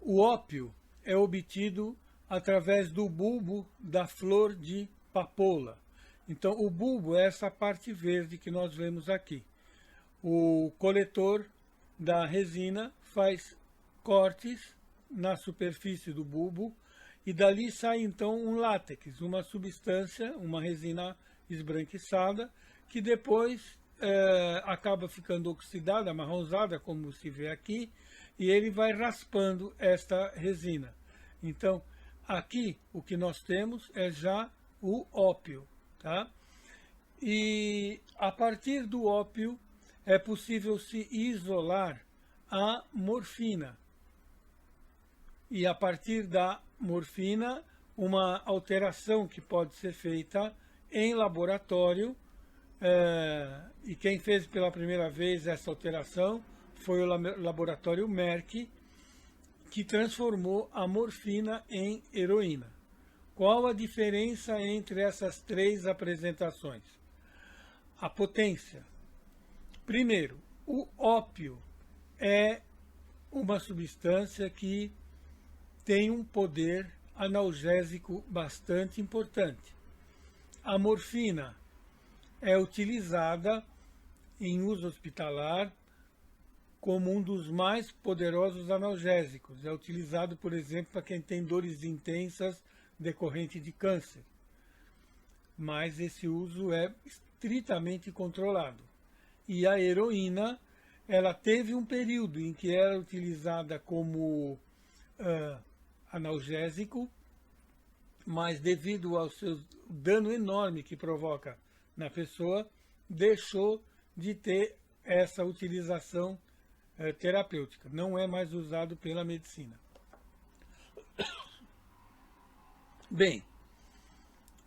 O ópio é obtido através do bulbo da flor de papoula. Então, o bulbo é essa parte verde que nós vemos aqui. O coletor da resina faz cortes na superfície do bulbo e dali sai então um látex, uma substância, uma resina esbranquiçada, que depois acaba ficando oxidada, amarronzada, como se vê aqui, e ele vai raspando esta resina. Então, aqui o que nós temos é já o ópio, tá? E a partir do ópio é possível se isolar a morfina. E a partir da morfina, uma alteração que pode ser feita em laboratório, e quem fez pela primeira vez essa alteração foi o laboratório Merck, que transformou a morfina em heroína. Qual a diferença entre essas três apresentações? A potência. Primeiro, o ópio é uma substância que tem um poder analgésico bastante importante. A morfina é utilizada em uso hospitalar como um dos mais poderosos analgésicos. É utilizado, por exemplo, para quem tem dores intensas decorrente de câncer. Mas esse uso é estritamente controlado. E a heroína, ela teve um período em que era utilizada como analgésico, mas devido ao seu dano enorme que provoca na pessoa, deixou de ter essa utilização terapêutica. Não é mais usado pela medicina. Bem,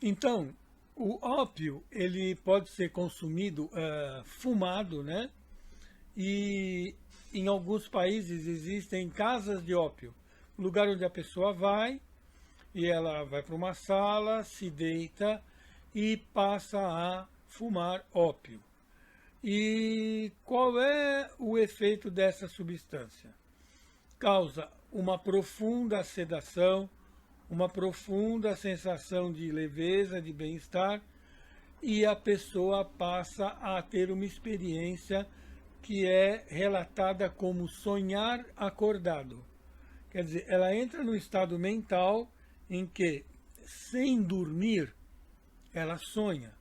então, o ópio ele pode ser consumido fumado, né? E em alguns países existem casas de ópio, lugar onde a pessoa vai e ela vai para uma sala, se deita e passa a fumar ópio. E qual é o efeito dessa substância? Causa uma profunda sedação, uma profunda sensação de leveza, de bem-estar, e a pessoa passa a ter uma experiência que é relatada como sonhar acordado. Quer dizer, ela entra no estado mental em que, sem dormir, ela sonha.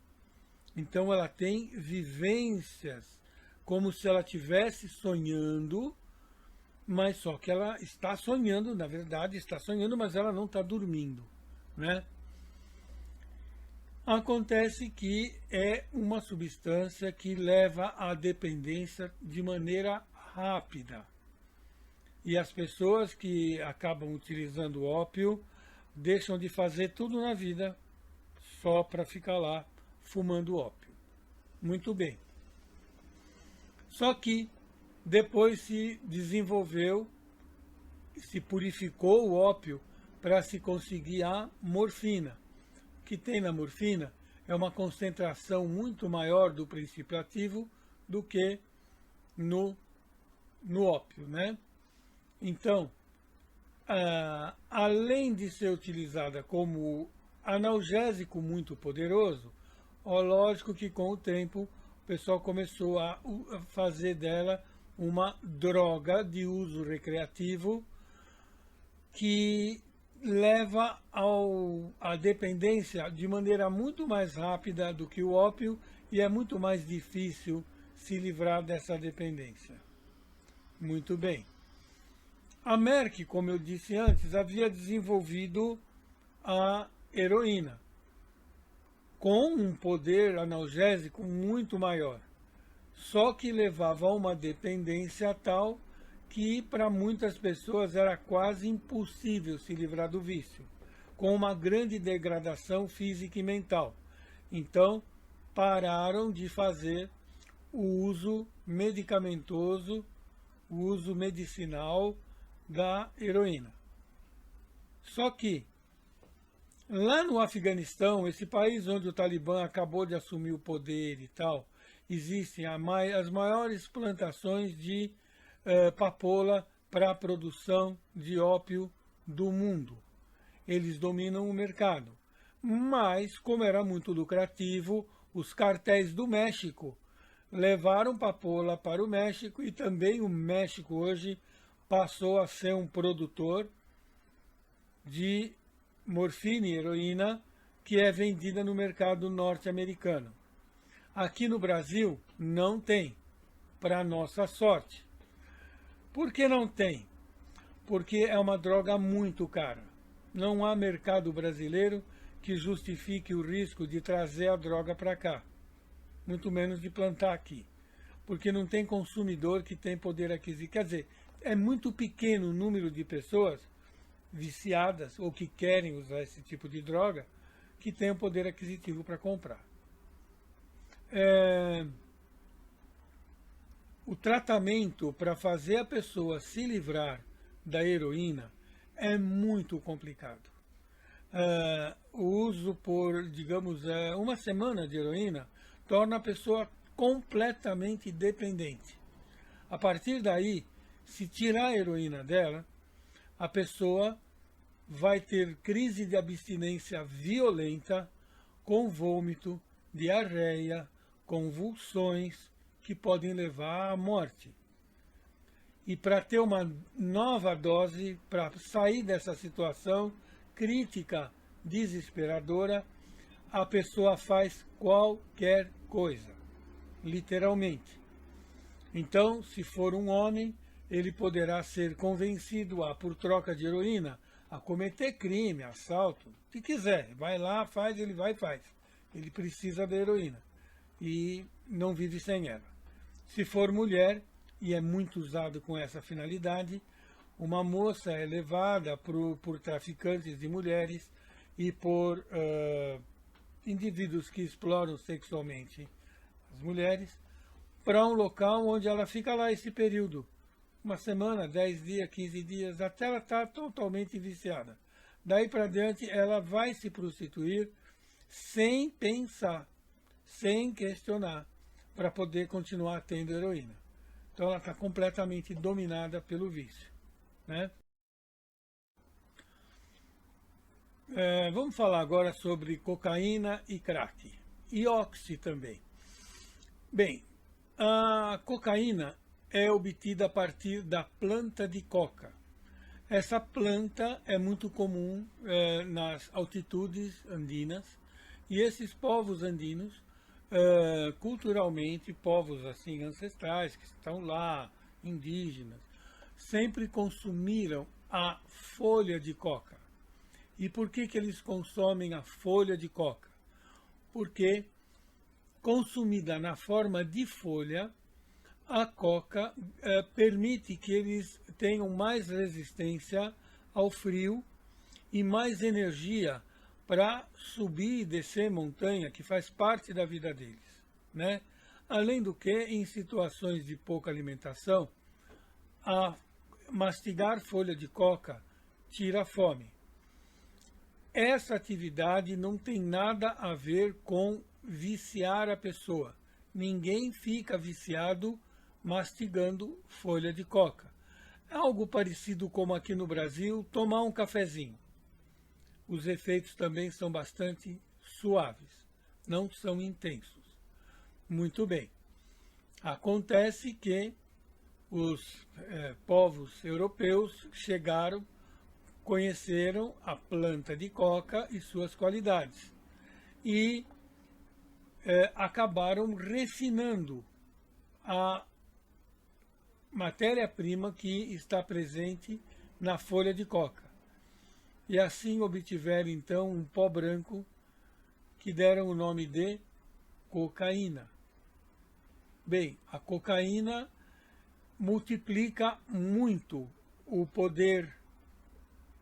Então ela tem vivências como se ela estivesse sonhando, mas só que ela está sonhando, na verdade está sonhando, mas ela não está dormindo, né? Acontece que é uma substância que leva à dependência de maneira rápida. E as pessoas que acabam utilizando ópio deixam de fazer tudo na vida só para ficar lá fumando ópio. Muito bem. Só que depois se desenvolveu, se purificou o ópio para se conseguir a morfina. O que tem na morfina é uma concentração muito maior do princípio ativo do que no ópio, né? Então, além de ser utilizada como analgésico muito poderoso, lógico que com o tempo o pessoal começou a fazer dela uma droga de uso recreativo que leva à dependência de maneira muito mais rápida do que o ópio e é muito mais difícil se livrar dessa dependência. Muito bem. A Merck, como eu disse antes, havia desenvolvido a heroína com um poder analgésico muito maior, só que levava a uma dependência tal que para muitas pessoas era quase impossível se livrar do vício, com uma grande degradação física e mental. Então, pararam de fazer o uso medicamentoso, o uso medicinal da heroína. Só que, lá no Afeganistão, esse país onde o Talibã acabou de assumir o poder e tal, existem as maiores plantações de papoula para a produção de ópio do mundo. Eles dominam o mercado. Mas, como era muito lucrativo, os cartéis do México levaram papoula para o México, e também o México hoje passou a ser um produtor de morfina e heroína que é vendida no mercado norte-americano. Aqui no Brasil não tem, para nossa sorte. Por que não tem? Porque é uma droga muito cara. Não há mercado brasileiro que justifique o risco de trazer a droga para cá, muito menos de plantar aqui, porque não tem consumidor que tem poder aquisitivo. Quer dizer, é muito pequeno o número de pessoas viciadas ou que querem usar esse tipo de droga que tem o poder aquisitivo para comprar. O tratamento para fazer a pessoa se livrar da heroína é muito complicado. O uso por, digamos, uma semana de heroína torna a pessoa completamente dependente. A partir daí, se tirar a heroína dela, a pessoa vai ter crise de abstinência violenta, com vômito, diarreia, convulsões, que podem levar à morte. E para ter uma nova dose, para sair dessa situação crítica, desesperadora, a pessoa faz qualquer coisa, literalmente. Então, se for um homem, ele poderá ser convencido a, por troca de heroína, a cometer crime, assalto, o que quiser. Vai lá, faz, ele vai e faz. Ele precisa da heroína e não vive sem ela. Se for mulher, e é muito usado com essa finalidade, uma moça é levada por traficantes de mulheres e por indivíduos que exploram sexualmente as mulheres para um local onde ela fica lá esse período, uma semana, 10 dias, 15 dias, até ela estar totalmente viciada. Daí para diante ela vai se prostituir sem pensar, sem questionar, para poder continuar tendo heroína. Então ela está completamente dominada pelo vício, né? Vamos falar agora sobre cocaína e crack, e oxi também. Bem, a cocaína é obtida a partir da planta de coca. Essa planta é muito comum nas altitudes andinas, e esses povos andinos, culturalmente, povos assim ancestrais que estão lá, indígenas, sempre consumiram a folha de coca. E por que eles consomem a folha de coca? Porque, consumida na forma de folha, a coca permite que eles tenham mais resistência ao frio e mais energia para subir e descer montanha, que faz parte da vida deles, né? Além do que, em situações de pouca alimentação, a mastigar folha de coca tira a fome. Essa atividade não tem nada a ver com viciar a pessoa. Ninguém fica viciado mastigando folha de coca. É algo parecido como aqui no Brasil, tomar um cafezinho. Os efeitos também são bastante suaves, não são intensos. Muito bem. Acontece que os povos europeus chegaram, conheceram a planta de coca e suas qualidades. E acabaram refinando a matéria-prima que está presente na folha de coca. E assim obtiveram então um pó branco que deram o nome de cocaína. Bem, a cocaína multiplica muito o poder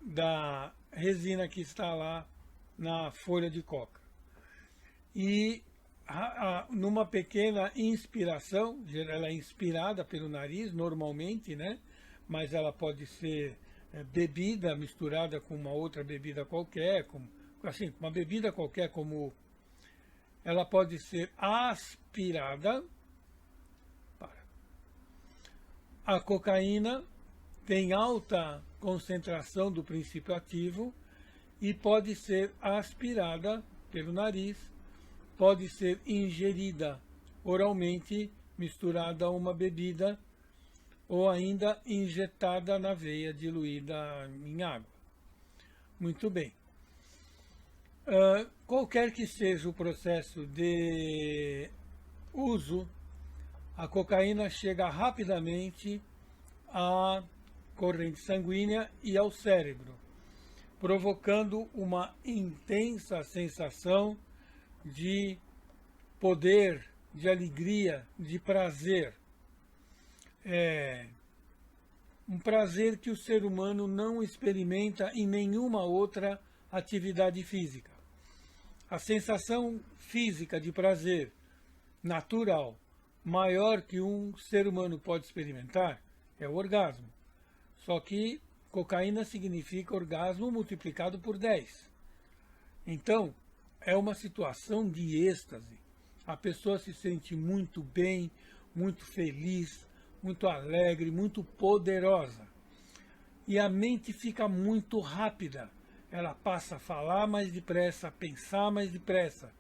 da resina que está lá na folha de coca. E numa pequena inspiração, ela é inspirada pelo nariz normalmente, né? Mas ela pode ser bebida misturada com uma outra bebida qualquer, assim, uma bebida qualquer, como ela pode ser aspirada. A cocaína tem alta concentração do princípio ativo e pode ser aspirada pelo nariz, pode ser ingerida oralmente, misturada a uma bebida, ou ainda injetada na veia, diluída em água. Muito bem. Qualquer que seja o processo de uso, a cocaína chega rapidamente à corrente sanguínea e ao cérebro, provocando uma intensa sensação de poder, de alegria, de prazer. É um prazer que o ser humano não experimenta em nenhuma outra atividade física. A sensação física de prazer natural maior que um ser humano pode experimentar é o orgasmo. Só que cocaína significa orgasmo multiplicado por 10. Então, é uma situação de êxtase. A pessoa se sente muito bem, muito feliz, muito alegre, muito poderosa. E a mente fica muito rápida. Ela passa a falar mais depressa, a pensar mais depressa.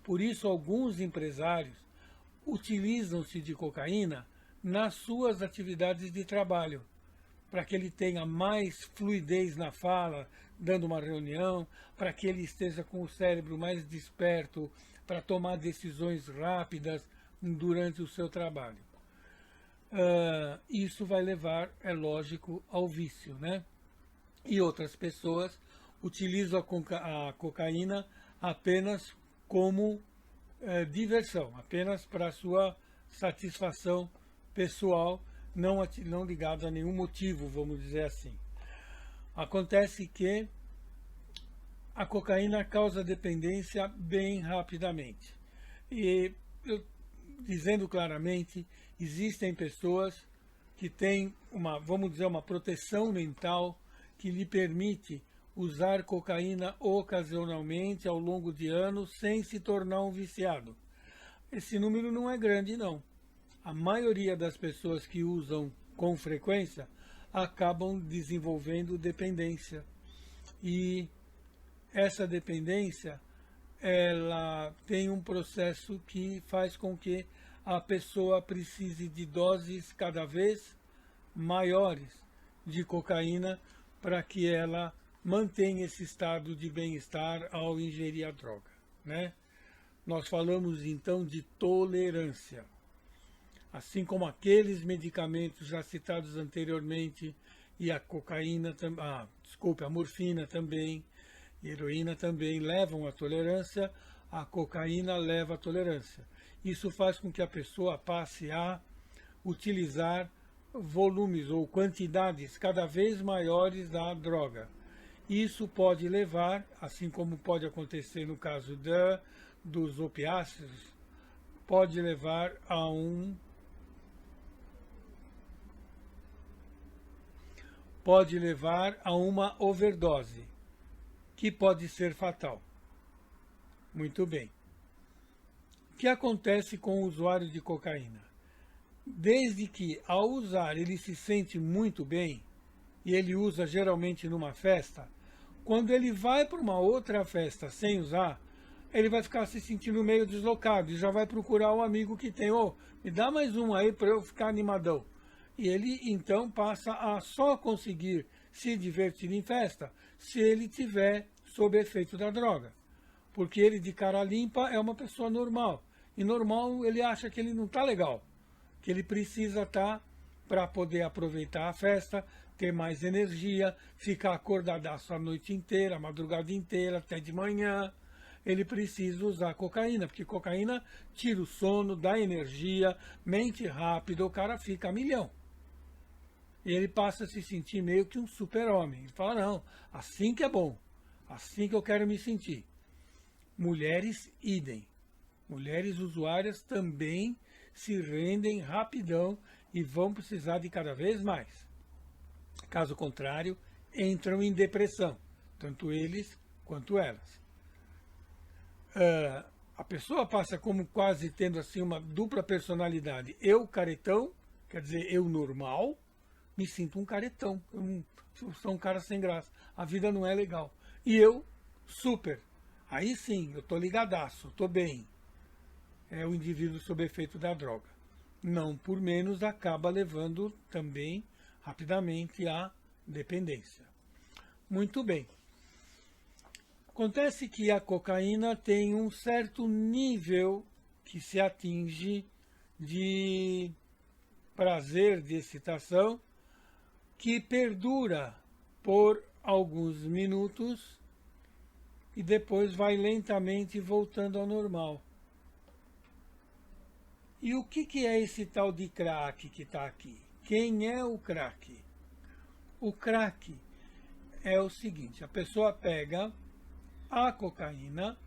Por isso, alguns empresários utilizam-se de cocaína nas suas atividades de trabalho, para que ele tenha mais fluidez na fala, dando uma reunião, para que ele esteja com o cérebro mais desperto, para tomar decisões rápidas durante o seu trabalho. Isso vai levar, é lógico, ao vício, né? E outras pessoas utilizam a cocaína apenas como diversão, apenas para sua satisfação pessoal, não ligado a nenhum motivo, vamos dizer assim. Acontece que a cocaína causa dependência bem rapidamente. E, dizendo claramente, existem pessoas que têm vamos dizer, uma proteção mental que lhe permite usar cocaína ocasionalmente ao longo de anos sem se tornar um viciado. Esse número não é grande, não. A maioria das pessoas que usam com frequência acabam desenvolvendo dependência. E essa dependência, ela tem um processo que faz com que a pessoa precise de doses cada vez maiores de cocaína para que ela mantenha esse estado de bem-estar ao ingerir a droga, né? Nós falamos então de tolerância. Assim como aqueles medicamentos já citados anteriormente, e a cocaína, a morfina também, a heroína também levam à tolerância, a cocaína leva à tolerância. Isso faz com que a pessoa passe a utilizar volumes ou quantidades cada vez maiores da droga. Isso pode levar, assim como pode acontecer no caso dos opiáceos, pode levar a uma overdose, que pode ser fatal. Muito bem. O que acontece com o usuário de cocaína? Desde que, ao usar, ele se sente muito bem, e ele usa geralmente numa festa, quando ele vai para uma outra festa sem usar, ele vai ficar se sentindo meio deslocado e já vai procurar um amigo que tem, me dá mais um aí para eu ficar animadão. E ele então passa a só conseguir se divertir em festa se ele tiver sob efeito da droga. Porque ele de cara limpa é uma pessoa normal. E normal ele acha que ele não está legal, que ele precisa estar para poder aproveitar a festa, ter mais energia, ficar acordadaço a noite inteira, a madrugada inteira, até de manhã. Ele precisa usar cocaína, porque cocaína tira o sono, dá energia, mente rápido, o cara fica a milhão. E ele passa a se sentir meio que um super-homem. Ele fala, não, assim que é bom, assim que eu quero me sentir. Mulheres, idem. Mulheres usuárias também se rendem rapidão e vão precisar de cada vez mais. Caso contrário, entram em depressão, tanto eles quanto elas. A pessoa passa como quase tendo assim uma dupla personalidade. Eu caretão, quer dizer, eu normal, me sinto um caretão, eu sou um cara sem graça, a vida não é legal. E eu, super, aí sim, eu tô ligadaço, tô bem. É o indivíduo sob efeito da droga. Não por menos acaba levando também rapidamente à dependência. Muito bem. Acontece que a cocaína tem um certo nível que se atinge de prazer, de excitação, que perdura por alguns minutos e depois vai lentamente voltando ao normal. E o que é esse tal de crack que está aqui? Quem é o crack? O crack é o seguinte, a pessoa pega a cocaína,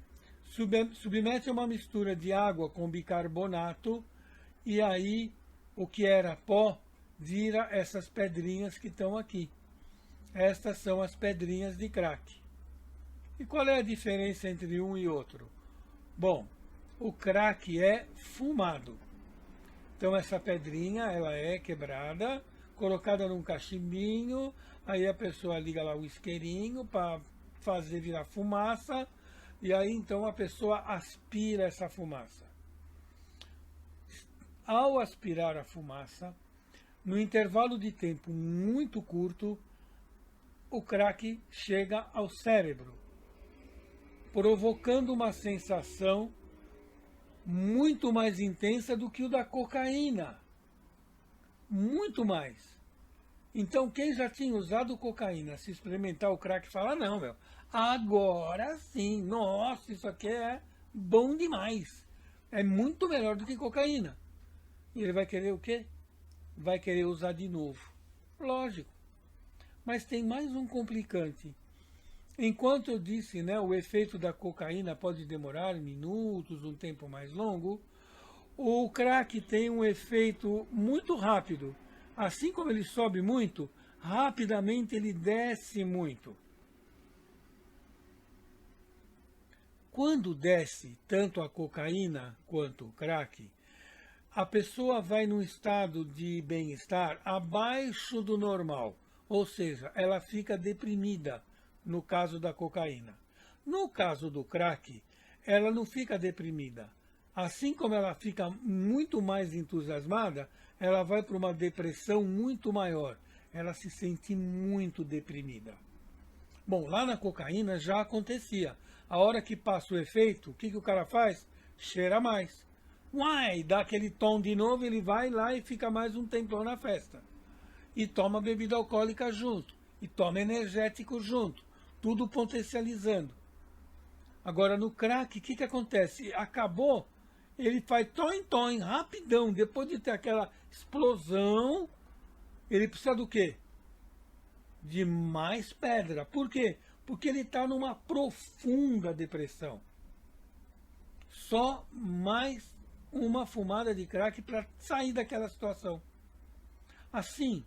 submete a uma mistura de água com bicarbonato e aí o que era pó vira essas pedrinhas que estão aqui. Estas são as pedrinhas de crack. E qual é a diferença entre um e outro? Bom, o crack é fumado. Então essa pedrinha ela é quebrada, colocada num cachimbinho, aí a pessoa liga lá o isqueirinho para fazer virar fumaça, e aí então a pessoa aspira essa fumaça. Ao aspirar a fumaça, no intervalo de tempo muito curto, o crack chega ao cérebro, provocando uma sensação muito mais intensa do que o da cocaína. Muito mais. Então, quem já tinha usado cocaína, se experimentar o crack, fala, não, meu, agora sim, nossa, isso aqui é bom demais. É muito melhor do que cocaína. E ele vai querer o quê? Vai querer usar de novo. Lógico. Mas tem mais um complicante. Enquanto eu disse, né, o efeito da cocaína pode demorar minutos, um tempo mais longo, o crack tem um efeito muito rápido. Assim como ele sobe muito, rapidamente ele desce muito. Quando desce tanto a cocaína quanto o crack, a pessoa vai num estado de bem-estar abaixo do normal. Ou seja, ela fica deprimida, no caso da cocaína. No caso do crack, ela não fica deprimida. Assim como ela fica muito mais entusiasmada, ela vai para uma depressão muito maior. Ela se sente muito deprimida. Bom, lá na cocaína já acontecia. A hora que passa o efeito, o que o cara faz? Cheira mais. Uai, dá aquele tom de novo, ele vai lá e fica mais um tempão na festa. E toma bebida alcoólica junto. E toma energético junto. Tudo potencializando. Agora no crack, o que acontece? Acabou, ele faz tom, rapidão. Depois de ter aquela explosão, ele precisa do quê? De mais pedra. Por quê? Porque ele está numa profunda depressão. Só mais uma fumada de crack para sair daquela situação. Assim,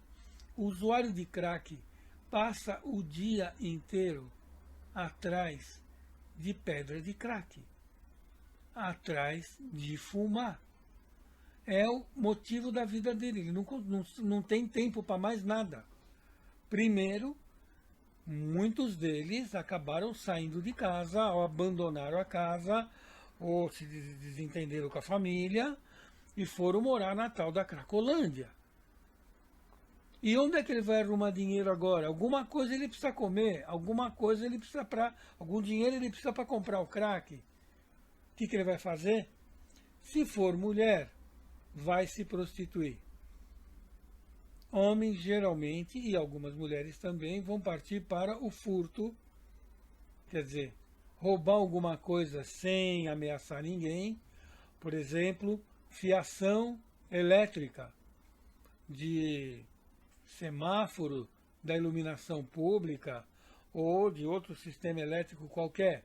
o usuário de crack passa o dia inteiro atrás de pedra de crack, atrás de fumar. É o motivo da vida dele. Ele não tem tempo para mais nada. Primeiro, muitos deles acabaram saindo de casa, ou abandonaram a casa, ou se desentenderam com a família e foram morar na tal da Cracolândia. E onde é que ele vai arrumar dinheiro agora? Alguma coisa ele precisa comer, alguma coisa ele precisa para, algum dinheiro ele precisa para comprar o crack. O que ele vai fazer? Se for mulher, vai se prostituir. Homens geralmente, e algumas mulheres também, vão partir para o furto, quer dizer, roubar alguma coisa sem ameaçar ninguém, por exemplo, fiação elétrica de semáforo da iluminação pública ou de outro sistema elétrico qualquer.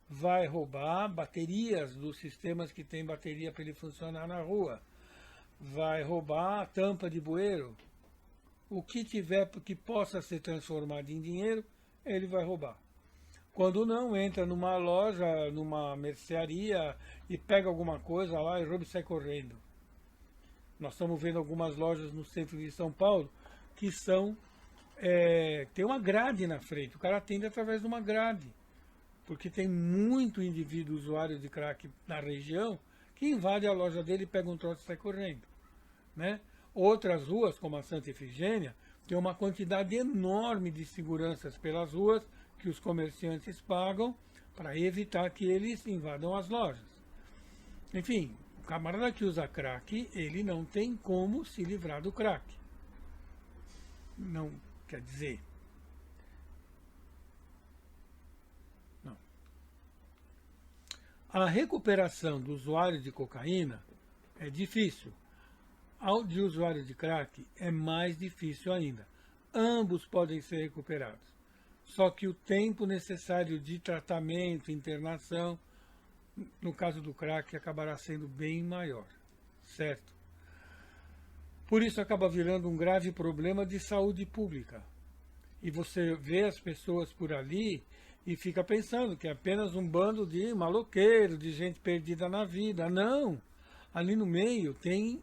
Vai roubar baterias dos sistemas que tem bateria para ele funcionar na rua. Vai roubar a tampa de bueiro. O que tiver que possa ser transformado em dinheiro, ele vai roubar. Quando não, entra numa loja, numa mercearia e pega alguma coisa lá e rouba e sai correndo. Nós estamos vendo algumas lojas no centro de São Paulo que tem uma grade na frente. O cara atende através de uma grade. Porque tem muito indivíduo usuário de crack na região que invade a loja dele, pega um troço e sai correndo, né? Outras ruas, como a Santa Efigênia, tem uma quantidade enorme de seguranças pelas ruas que os comerciantes pagam para evitar que eles invadam as lojas. Enfim, o camarada que usa crack, ele não tem como se livrar do crack. Não, quer dizer... Não. A recuperação do usuário de cocaína é difícil. Ao de usuário de crack é mais difícil ainda. Ambos podem ser recuperados. Só que o tempo necessário de tratamento, internação, no caso do crack, acabará sendo bem maior, certo? Por isso acaba virando um grave problema de saúde pública. E você vê as pessoas por ali e fica pensando que é apenas um bando de maloqueiros, de gente perdida na vida. Não! Ali no meio tem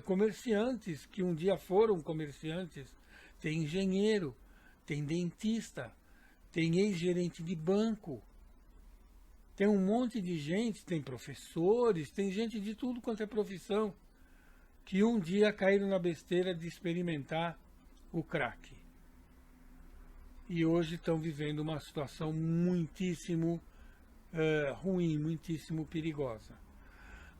comerciantes que um dia foram comerciantes, tem engenheiro, tem dentista, tem ex-gerente de banco, tem um monte de gente, tem professores, tem gente de tudo quanto é profissão, que um dia caíram na besteira de experimentar o crack. E hoje estão vivendo uma situação muitíssimo ruim, muitíssimo perigosa.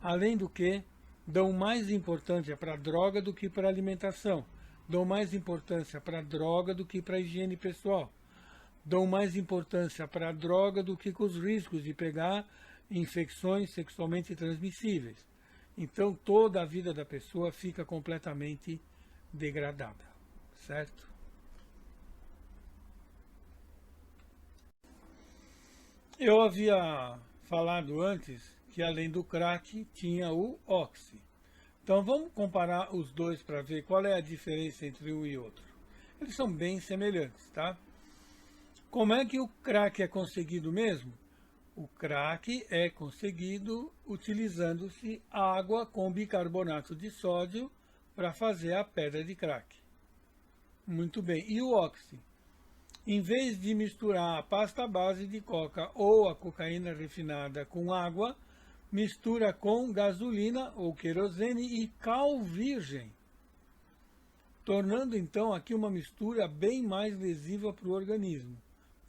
Além do que, dão mais importância para a droga do que para a alimentação. Dão mais importância para a droga do que para a higiene pessoal. Dão mais importância para a droga do que com os riscos de pegar infecções sexualmente transmissíveis. Então toda a vida da pessoa fica completamente degradada, certo? Eu havia falado antes que além do crack tinha o oxi. Então vamos comparar os dois para ver qual é a diferença entre um e outro. Eles são bem semelhantes, tá? Como é que o crack é conseguido mesmo? O crack é conseguido utilizando-se água com bicarbonato de sódio para fazer a pedra de crack. Muito bem. E o oxi? Em vez de misturar a pasta base de coca ou a cocaína refinada com água, mistura com gasolina ou querosene e cal virgem, tornando então aqui uma mistura bem mais lesiva para o organismo,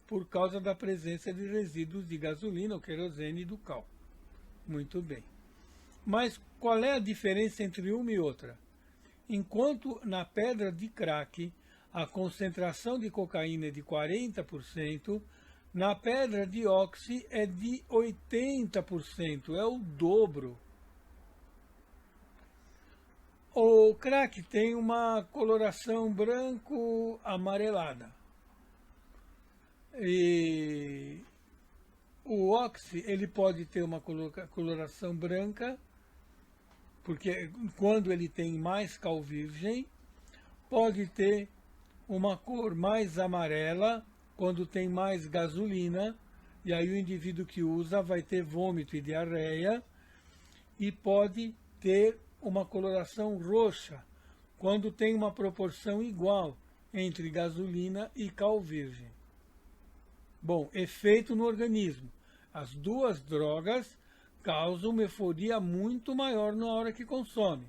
por causa da presença de resíduos de gasolina ou querosene e do cal. Muito bem. Mas qual é a diferença entre uma e outra? Enquanto na pedra de crack a concentração de cocaína é de 40%, na pedra de oxi é de 80%, é o dobro. O crack tem uma coloração branco-amarelada. E o oxi, ele pode ter uma coloração branca, porque quando ele tem mais cal virgem, pode ter uma cor mais amarela, quando tem mais gasolina, e aí o indivíduo que usa vai ter vômito e diarreia, e pode ter uma coloração roxa, quando tem uma proporção igual entre gasolina e cal virgem. Bom, efeito no organismo. As duas drogas causam uma euforia muito maior na hora que consome.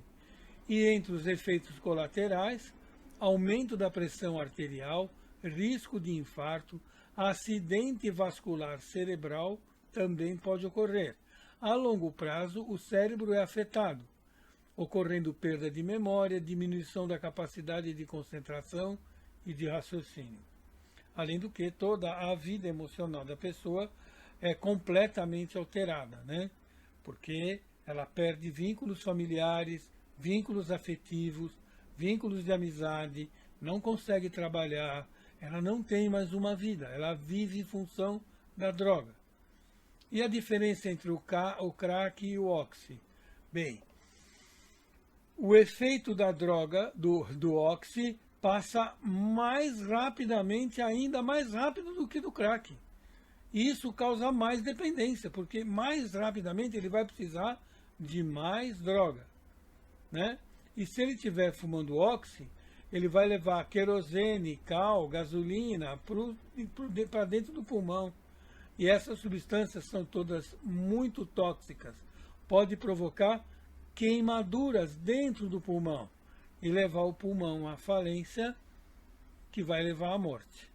E entre os efeitos colaterais, aumento da pressão arterial, risco de infarto, acidente vascular cerebral também pode ocorrer. A longo prazo, o cérebro é afetado, ocorrendo perda de memória, diminuição da capacidade de concentração e de raciocínio. Além do que, toda a vida emocional da pessoa é completamente alterada, né? Porque ela perde vínculos familiares, vínculos afetivos, vínculos de amizade, não consegue trabalhar, ela não tem mais uma vida, ela vive em função da droga. E a diferença entre o crack e o oxi? Bem, o efeito da droga, do oxi, passa mais rapidamente, ainda mais rápido do que do crack. E isso causa mais dependência, porque mais rapidamente ele vai precisar de mais droga, né? E se ele estiver fumando oxi, ele vai levar querosene, cal, gasolina para dentro do pulmão. E essas substâncias são todas muito tóxicas. Pode provocar queimaduras dentro do pulmão e levar o pulmão à falência, que vai levar à morte.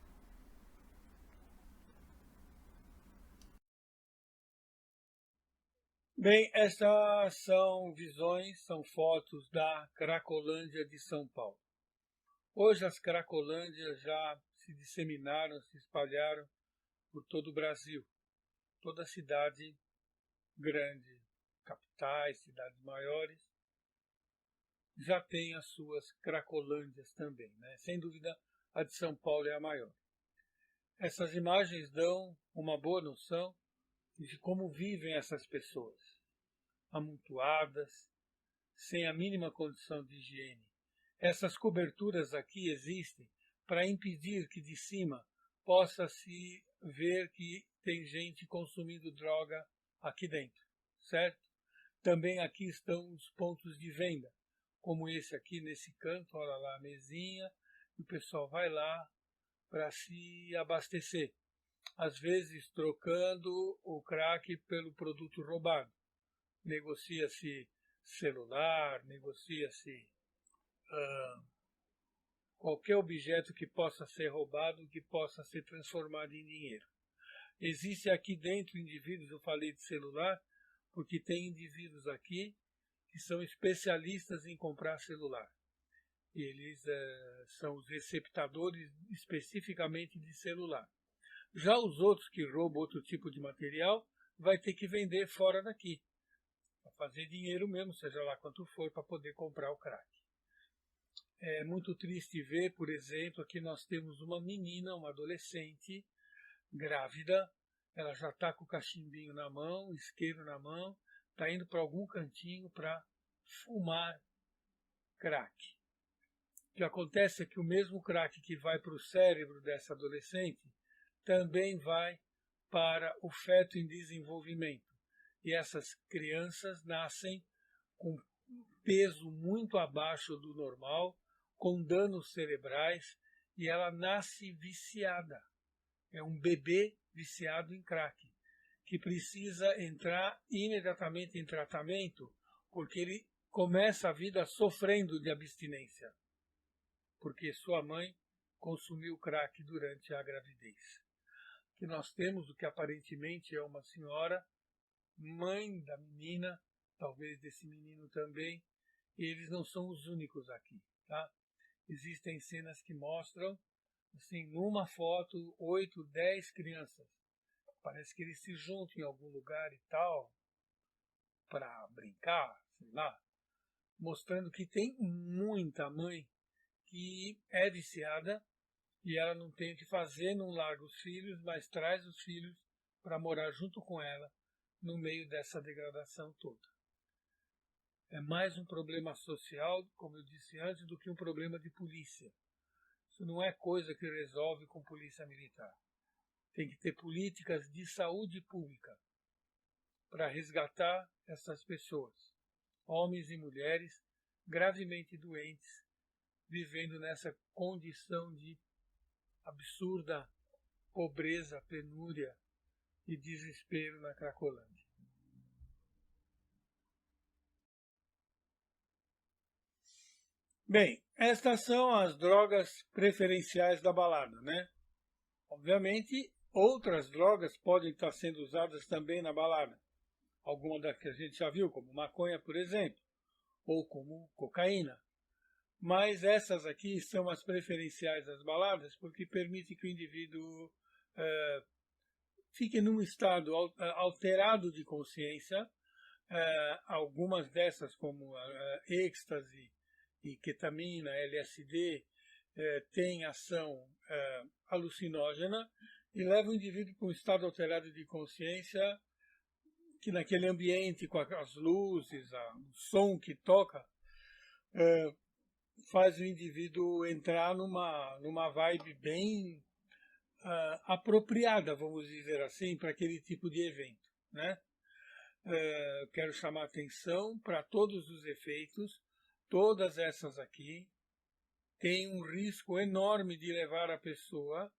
Bem, essas são visões, são fotos da Cracolândia de São Paulo. Hoje as Cracolândias já se disseminaram, se espalharam por todo o Brasil. Toda cidade grande, capitais, cidades maiores, já tem as suas Cracolândias também, né? Sem dúvida, a de São Paulo é a maior. Essas imagens dão uma boa noção de como vivem essas pessoas, amontoadas, sem a mínima condição de higiene. Essas coberturas aqui existem para impedir que de cima possa se ver que tem gente consumindo droga aqui dentro, certo? Também aqui estão os pontos de venda, como esse aqui nesse canto, olha lá a mesinha, e o pessoal vai lá para se abastecer, às vezes trocando o crack pelo produto roubado. Negocia-se celular, negocia-se qualquer objeto que possa ser roubado, que possa ser transformado em dinheiro. Existe aqui dentro indivíduos, eu falei de celular, porque tem indivíduos aqui que são especialistas em comprar celular. Eles são os receptadores especificamente de celular. Já os outros que roubam outro tipo de material, vai ter que vender fora daqui, para fazer dinheiro mesmo, seja lá quanto for, para poder comprar o crack. É muito triste ver, por exemplo, aqui nós temos uma menina, uma adolescente, grávida, ela já está com o cachimbinho na mão, isqueiro na mão, está indo para algum cantinho para fumar crack. O que acontece é que o mesmo crack que vai para o cérebro dessa adolescente também vai para o feto em desenvolvimento. E essas crianças nascem com peso muito abaixo do normal, com danos cerebrais, e ela nasce viciada. É um bebê viciado em crack, que precisa entrar imediatamente em tratamento, porque ele começa a vida sofrendo de abstinência, porque sua mãe consumiu crack durante a gravidez. Que nós temos o que aparentemente é uma senhora, mãe da menina, talvez desse menino também, e eles não são os únicos aqui, tá? Existem cenas que mostram, assim, numa foto, 8, 10 crianças. Parece que eles se juntam em algum lugar e tal, para brincar, sei lá, mostrando que tem muita mãe que é viciada e ela não tem o que fazer, não larga os filhos, mas traz os filhos para morar junto com ela no meio dessa degradação toda. É mais um problema social, como eu disse antes, do que um problema de polícia. Isso não é coisa que resolve com polícia militar. Tem que ter políticas de saúde pública para resgatar essas pessoas, homens e mulheres gravemente doentes, vivendo nessa condição de absurda pobreza, penúria e desespero na Cracolândia. Bem, estas são as drogas preferenciais da balada, né? Obviamente, outras drogas podem estar sendo usadas também na balada. Alguma das que a gente já viu, como maconha, por exemplo, ou como cocaína. Mas essas aqui são as preferenciais das baladas porque permite que o indivíduo fique num estado alterado de consciência. Algumas dessas, como êxtase e ketamina, LSD, têm ação alucinógena e leva o indivíduo para um estado alterado de consciência que naquele ambiente, com as luzes, o som que toca, faz o indivíduo entrar numa vibe bem apropriada, vamos dizer assim, para aquele tipo de evento, né? Quero chamar a atenção para todos os efeitos, todas essas aqui tem um risco enorme de levar a pessoa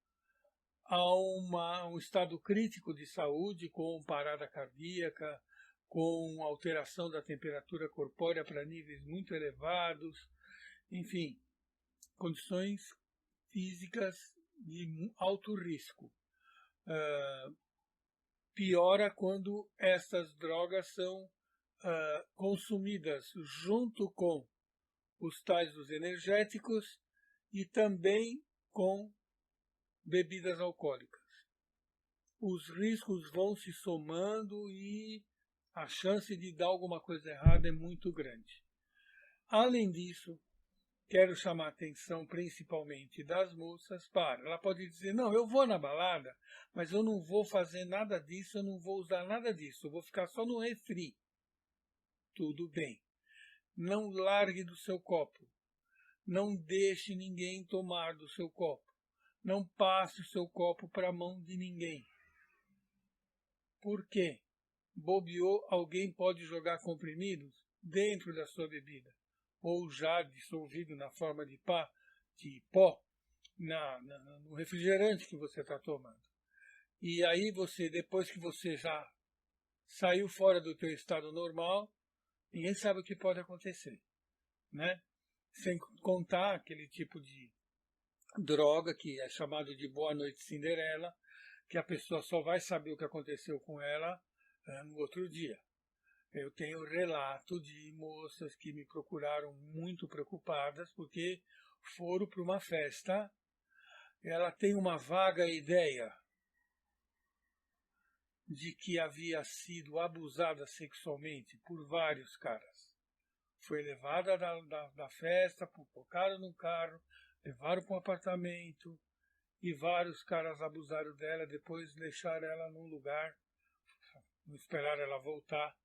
a um estado crítico de saúde, com parada cardíaca, com alteração da temperatura corpórea para níveis muito elevados, enfim, condições físicas de alto risco. Piora quando essas drogas são consumidas junto com os tais dos energéticos e também com bebidas alcoólicas. Os riscos vão se somando e a chance de dar alguma coisa errada é muito grande. Além disso, quero chamar a atenção principalmente das moças para. Ela pode dizer, não, eu vou na balada, mas eu não vou fazer nada disso, eu não vou usar nada disso, eu vou ficar só no refri. Tudo bem. Não largue do seu copo. Não deixe ninguém tomar do seu copo. Não passe o seu copo para a mão de ninguém. Por quê? Bobeou, alguém pode jogar comprimidos dentro da sua bebida, ou já dissolvido na forma de pó no refrigerante que você está tomando. E aí você, depois que você já saiu fora do teu estado normal, ninguém sabe o que pode acontecer, né? Sem contar aquele tipo de droga que é chamado de Boa Noite Cinderela, que a pessoa só vai saber o que aconteceu com ela no outro dia. Eu tenho relato de moças que me procuraram muito preocupadas porque foram para uma festa. Ela tem uma vaga ideia de que havia sido abusada sexualmente por vários caras. Foi levada da festa, colocaram no carro, levaram para um apartamento e vários caras abusaram dela, depois deixaram ela num lugar, não esperaram ela voltar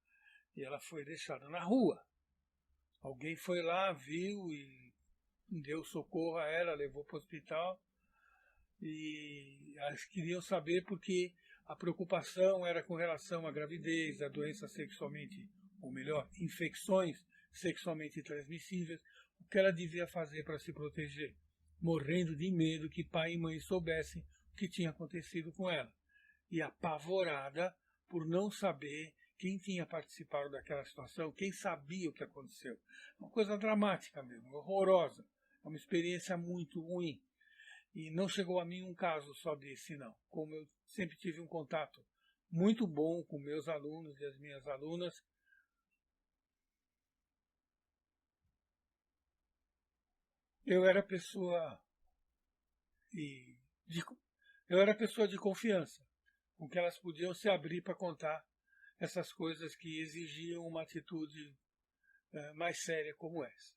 e ela foi deixada na rua. Alguém foi lá, viu e deu socorro a ela, levou para o hospital e elas queriam saber porque a preocupação era com relação à gravidez, a doenças sexualmente, ou melhor, infecções sexualmente transmissíveis, o que ela devia fazer para se proteger, morrendo de medo que pai e mãe soubessem o que tinha acontecido com ela. E apavorada por não saber quem tinha participado daquela situação, quem sabia o que aconteceu. Uma coisa dramática mesmo, horrorosa. É uma experiência muito ruim. E não chegou a mim um caso só desse, não. Como eu sempre tive um contato muito bom com meus alunos e as minhas alunas, eu era pessoa de confiança, com que elas podiam se abrir para contar essas coisas que exigiam uma atitude mais séria como essa.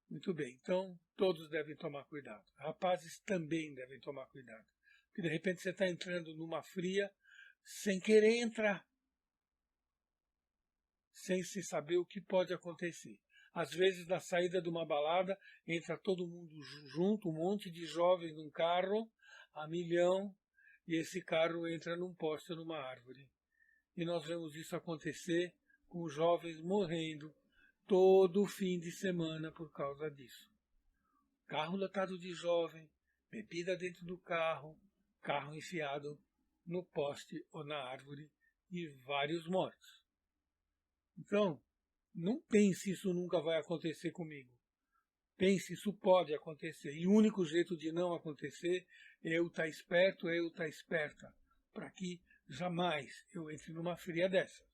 Muito bem, então todos devem tomar cuidado. Rapazes também devem tomar cuidado. Porque de repente você está entrando numa fria sem querer entrar, sem se saber o que pode acontecer. Às vezes, na saída de uma balada, entra todo mundo junto, um monte de jovens num carro, a milhão, e esse carro entra num poste ou numa árvore. E nós vemos isso acontecer com jovens morrendo todo fim de semana por causa disso. Carro lotado de jovem, bebida dentro do carro, carro enfiado no poste ou na árvore e vários mortos. Então, não pense isso nunca vai acontecer comigo. Pense, isso pode acontecer. E o único jeito de não acontecer é eu estar esperto, é eu estar esperta, para que jamais eu entre numa fria dessa.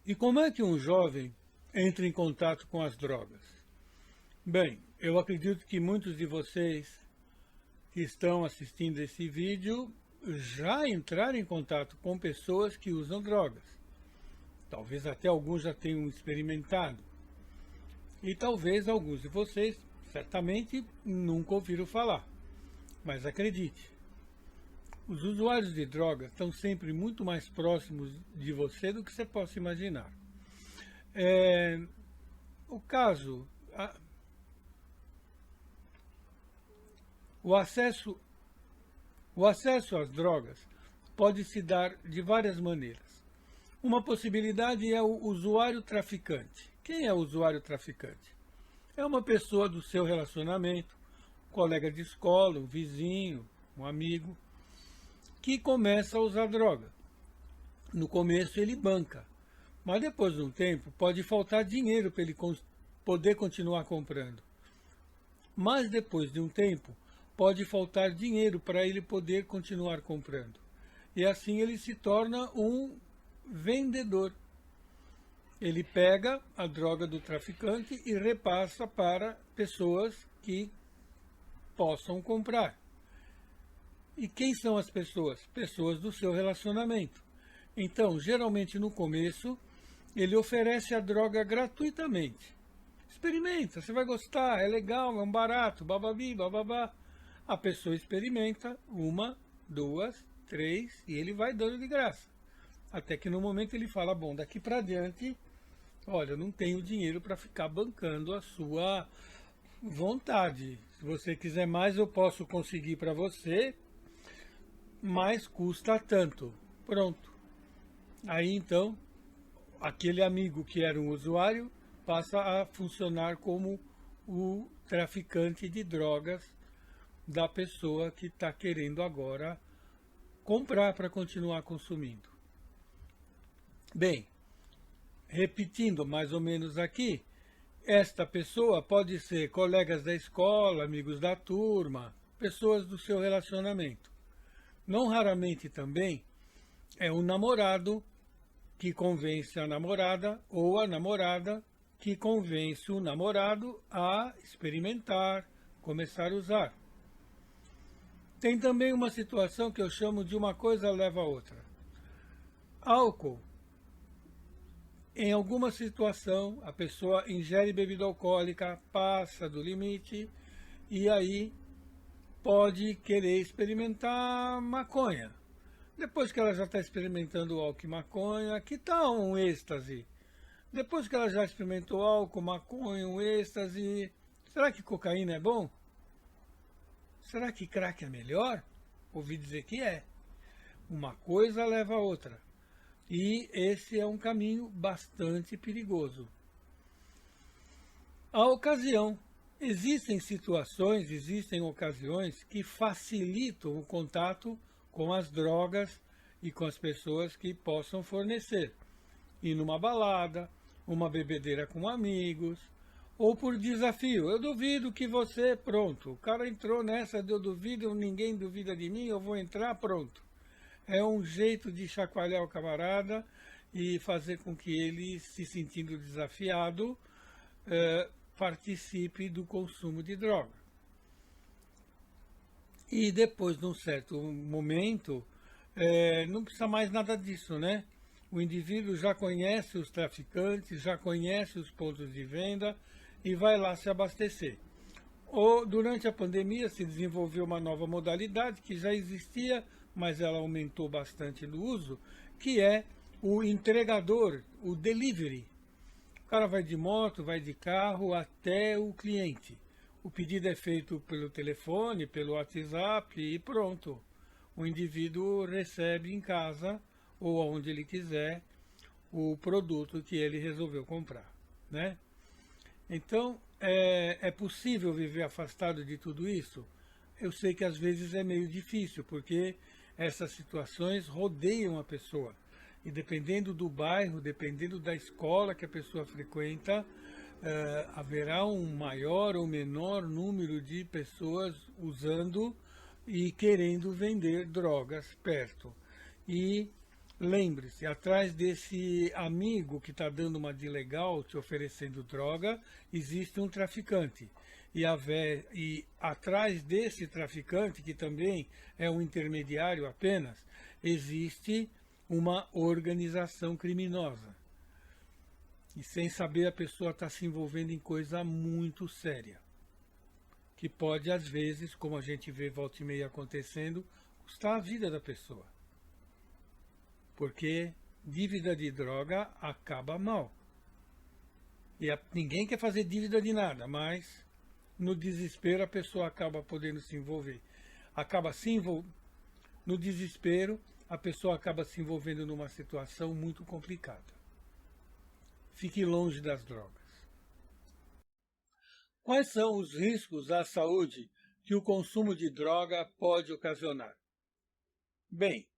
E como é que um jovem entra em contato com as drogas? Bem, eu acredito que muitos de vocês que estão assistindo esse vídeo já entraram em contato com pessoas que usam drogas. Talvez até alguns já tenham experimentado. E talvez alguns de vocês, certamente, nunca ouviram falar. Mas acredite, os usuários de drogas estão sempre muito mais próximos de você do que você possa imaginar. O acesso às drogas pode se dar de várias maneiras. Uma possibilidade é o usuário traficante. Quem é o usuário traficante? É uma pessoa do seu relacionamento, um colega de escola, um vizinho, um amigo, que começa a usar droga. No começo ele banca, mas depois de um tempo pode faltar dinheiro para ele poder continuar comprando. Mas depois de um tempo pode faltar dinheiro para ele poder continuar comprando. E assim ele se torna um vendedor. Ele pega a droga do traficante e repassa para pessoas que possam comprar. E quem são as pessoas? Pessoas do seu relacionamento. Então, geralmente no começo, ele oferece a droga gratuitamente. Experimenta, você vai gostar, é legal, é um barato, bababi, bababá. A pessoa experimenta uma, duas, três e ele vai dando de graça. Até que no momento ele fala, bom, daqui para diante, olha, eu não tenho dinheiro para ficar bancando a sua vontade. Se você quiser mais, eu posso conseguir para você, mas custa tanto. Pronto. Aí então, aquele amigo que era um usuário passa a funcionar como o traficante de drogas da pessoa que está querendo agora comprar para continuar consumindo. Bem, repetindo mais ou menos aqui, esta pessoa pode ser colegas da escola, amigos da turma, pessoas do seu relacionamento. Não raramente também é um namorado que convence a namorada ou a namorada que convence o namorado a experimentar, começar a usar. Tem também uma situação que eu chamo de uma coisa leva a outra. Álcool. Em alguma situação, a pessoa ingere bebida alcoólica, passa do limite e aí pode querer experimentar maconha. Depois que ela já está experimentando álcool e maconha, que tal um êxtase? Depois que ela já experimentou álcool, maconha, um êxtase, será que cocaína é bom? Será que crack é melhor? Ouvi dizer que é. Uma coisa leva a outra. E esse é um caminho bastante perigoso. A ocasião. Existem situações, existem ocasiões que facilitam o contato com as drogas e com as pessoas que possam fornecer. Ir numa balada, uma bebedeira com amigos, ou por desafio. Eu duvido que você, pronto, o cara entrou nessa, eu duvido, ninguém duvida de mim, eu vou entrar, pronto. É um jeito de chacoalhar o camarada e fazer com que ele, se sentindo desafiado, participe do consumo de droga. E depois de um certo momento, não precisa mais nada disso, né? O indivíduo já conhece os traficantes, já conhece os pontos de venda e vai lá se abastecer. Ou, durante a pandemia se desenvolveu uma nova modalidade que já existia, mas ela aumentou bastante no uso, que é o entregador, o delivery. O cara vai de moto, vai de carro até o cliente. O pedido é feito pelo telefone, pelo WhatsApp e pronto. O indivíduo recebe em casa ou onde ele quiser o produto que ele resolveu comprar, né? Então, é possível viver afastado de tudo isso? Eu sei que às vezes é meio difícil, porque essas situações rodeiam a pessoa. E dependendo do bairro, dependendo da escola que a pessoa frequenta, haverá um maior ou menor número de pessoas usando e querendo vender drogas perto. E lembre-se, atrás desse amigo que está dando uma de legal, te oferecendo droga, existe um traficante. E atrás desse traficante, que também é um intermediário apenas, existe uma organização criminosa. E sem saber, a pessoa está se envolvendo em coisa muito séria, que pode, às vezes, como a gente vê volta e meia acontecendo, custar a vida da pessoa. Porque dívida de droga acaba mal. E ninguém quer fazer dívida de nada, mas no desespero a pessoa acaba podendo se envolver. Acaba se envolvendo no desespero a pessoa acaba se envolvendo numa situação muito complicada. Fique longe das drogas. Quais são os riscos à saúde que o consumo de droga pode ocasionar? Bem,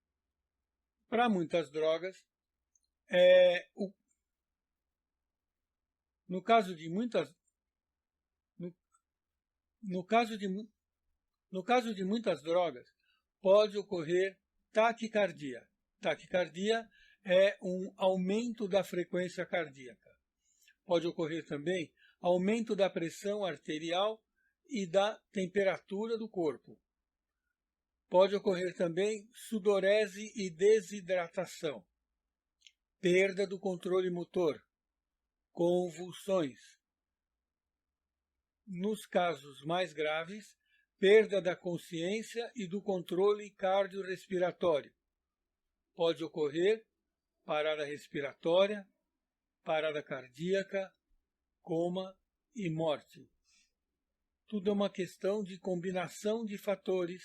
para muitas drogas, no caso de muitas drogas, pode ocorrer taquicardia. Taquicardia é um aumento da frequência cardíaca. Pode ocorrer também aumento da pressão arterial e da temperatura do corpo. Pode ocorrer também sudorese e desidratação, perda do controle motor, convulsões. Nos casos mais graves, perda da consciência e do controle cardiorrespiratório. Pode ocorrer parada respiratória, parada cardíaca, coma e morte. Tudo é uma questão de combinação de fatores,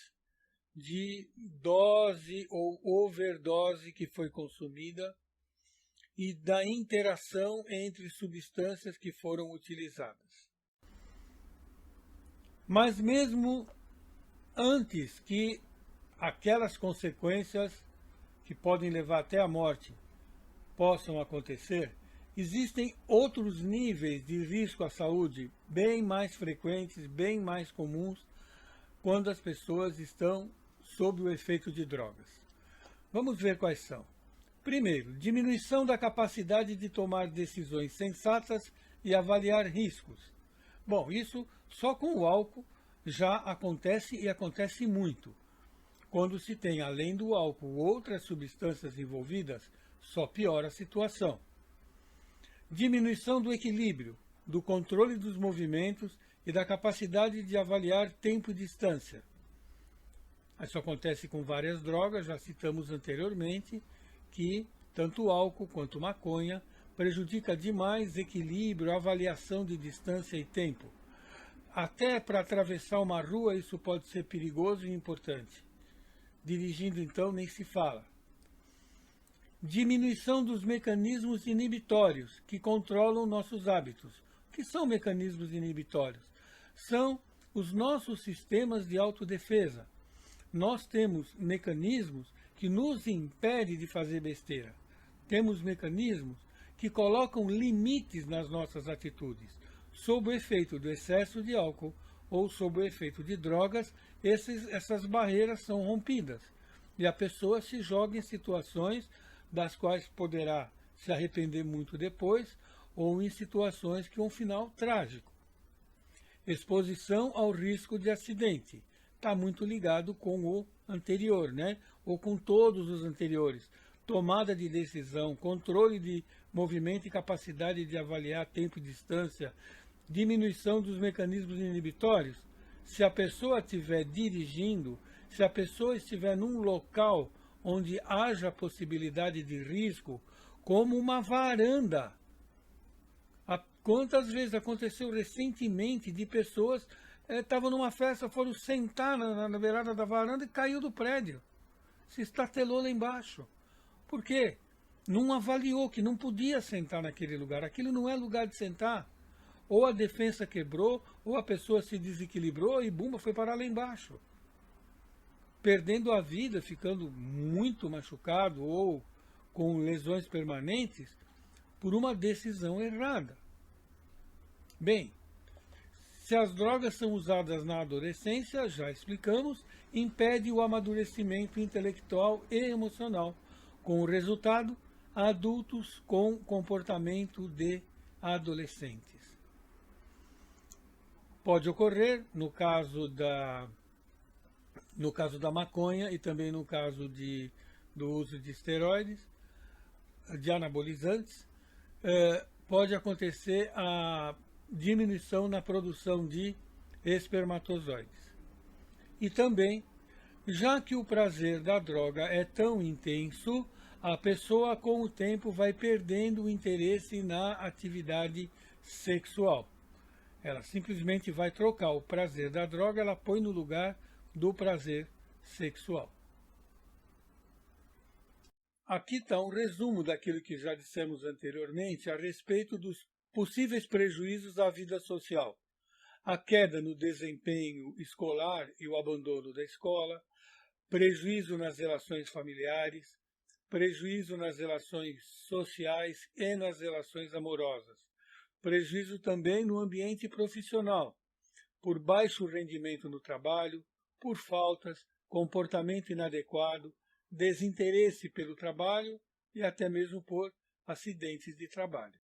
de dose ou overdose que foi consumida e da interação entre substâncias que foram utilizadas. Mas mesmo antes que aquelas consequências que podem levar até a morte possam acontecer, existem outros níveis de risco à saúde bem mais frequentes, bem mais comuns, quando as pessoas estão sob o efeito de drogas. Vamos ver quais são. Primeiro, diminuição da capacidade de tomar decisões sensatas e avaliar riscos. Bom, isso só com o álcool já acontece e acontece muito. Quando se tem, além do álcool, outras substâncias envolvidas, só piora a situação. Diminuição do equilíbrio, do controle dos movimentos e da capacidade de avaliar tempo e distância. Isso acontece com várias drogas, já citamos anteriormente, que tanto o álcool quanto maconha prejudica demais equilíbrio, avaliação de distância e tempo. Até para atravessar uma rua isso pode ser perigoso e importante. Dirigindo então nem se fala. Diminuição dos mecanismos inibitórios que controlam nossos hábitos. O que são mecanismos inibitórios? São os nossos sistemas de autodefesa. Nós temos mecanismos que nos impedem de fazer besteira. Temos mecanismos que colocam limites nas nossas atitudes. Sob o efeito do excesso de álcool ou sob o efeito de drogas, essas barreiras são rompidas. E a pessoa se joga em situações das quais poderá se arrepender muito depois, ou em situações que um final trágico. Exposição ao risco de acidente. Está muito ligado com o anterior, né? Ou com todos os anteriores. Tomada de decisão, controle de movimento e capacidade de avaliar tempo e distância, diminuição dos mecanismos inibitórios. Se a pessoa estiver dirigindo, se a pessoa estiver num local onde haja possibilidade de risco, como uma varanda. Quantas vezes aconteceu recentemente de pessoas estavam numa festa, foram sentar na beirada da varanda e caiu do prédio. Se estatelou lá embaixo. Por quê? Não avaliou que não podia sentar naquele lugar. Aquilo não é lugar de sentar. Ou a defensa quebrou, ou a pessoa se desequilibrou e bumba, foi parar lá embaixo. Perdendo a vida, ficando muito machucado ou com lesões permanentes por uma decisão errada. Bem, se as drogas são usadas na adolescência, já explicamos, impede o amadurecimento intelectual e emocional, com o resultado, adultos com comportamento de adolescentes. Pode ocorrer, no caso da maconha e também no caso do uso de esteroides, de anabolizantes, pode acontecer a diminuição na produção de espermatozoides. E também, já que o prazer da droga é tão intenso, a pessoa com o tempo vai perdendo o interesse na atividade sexual. Ela simplesmente vai trocar o prazer da droga, ela põe no lugar do prazer sexual. Aqui está um resumo daquilo que já dissemos anteriormente a respeito dos possíveis prejuízos à vida social. A queda no desempenho escolar e o abandono da escola, prejuízo nas relações familiares, prejuízo nas relações sociais e nas relações amorosas, prejuízo também no ambiente profissional, por baixo rendimento no trabalho, por faltas, comportamento inadequado, desinteresse pelo trabalho e até mesmo por acidentes de trabalho.